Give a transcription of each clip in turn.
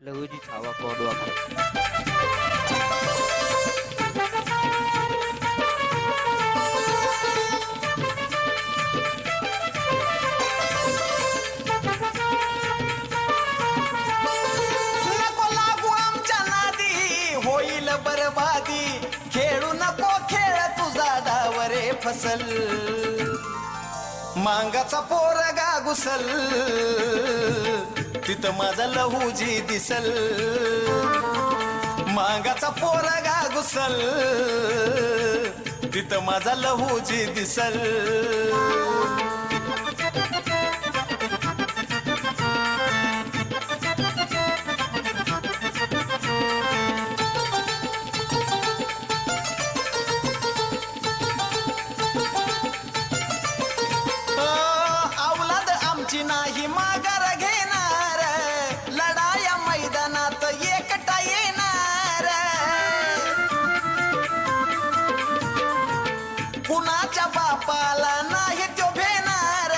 Lahuji Chhava code वापर. नको लागू आमच्या नादी, होईल बरबादी. खेळू नको खेळ तुझा डावरे फसल. मांगाचा पोरगा घुसल, तिथं माझा लहूजी दिसल. मांगाचा पोरगा घुसल, तिथं माझा लहूजी दिसल. औलाद आमची नाही माघार घेणार, लढाया मैदानात एकटा येणार. कुणाच्या बापाला नाही तो भेणार,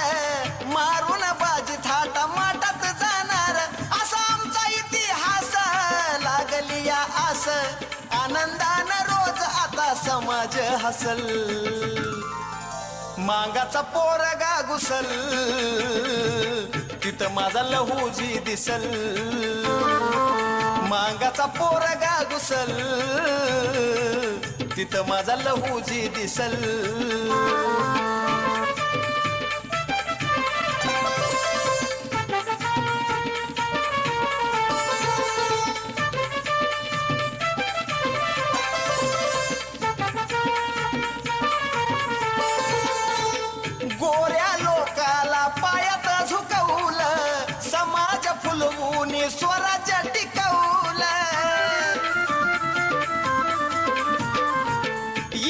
मारून बाजी थाटा माटात जाणार. असा आमचा इतिहास, लागली या आस. आनंदानं रोज आता समाज हसल. मांगाचा पोरगा घुसल, तिथं माझा लहूजी दिसल. मांगाचा पोरगा घुसल, तिथं माझा लहूजी दिसल. गोऱ्या लोकाला पायात झुकवलं, समाज फुलवून स्वराज्य टिकवलं.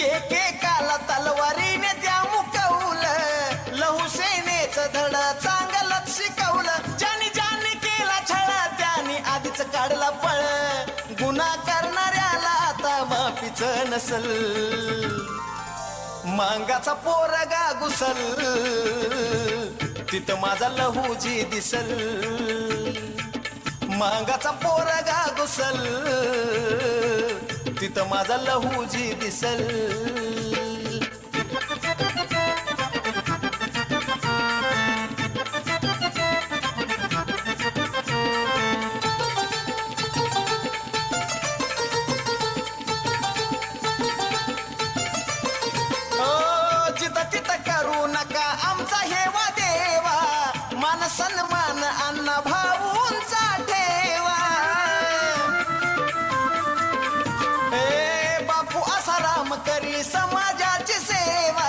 एकेकाला तलवारीने द्या मुकवलं, लहू सेनेचं धड चांगलंच शिकवलं. ज्याने ज्याने केला छळ, त्याने आधीच काढला पळ. गुन्हा करणाऱ्याला आता माफीच नसल. मांगाचा पोरगा घुसल, तिथं माझा लहूजी दिसल. मांगाचा पोरगा घुसल, तिथं माझा लहूजी दिसल. करू नका आमचा हेवा देवा, मान सन्मान अण्णा भाऊंचा ठेवा. बापू असा राम करी समाजाची सेवा.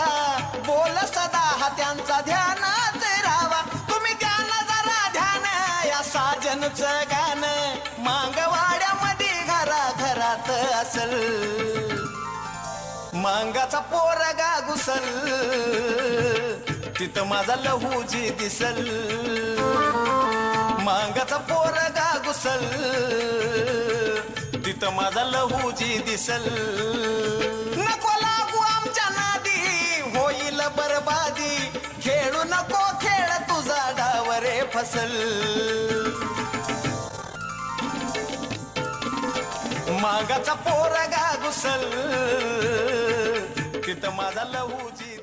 बोल सदा हा त्यांचा ध्यानात राहावा. तुम्ही ध्यान जरा ध्यान, या साजनचं गाणं मांगवाड्यामध्ये घराघरात असल. मांगाचा पोरगा घुसल, तिथं माझा लहूजी दिसल. मांगाचा पोरगा घुसल, तिथं माझा लहूजी दिसल. नको लागू आमच्या नादी, होईल बरबादी. खेळू नको खेळ तुझा डावरे फसल. मांगाचा पोरगा घुसल, तिथं माझा लहूजी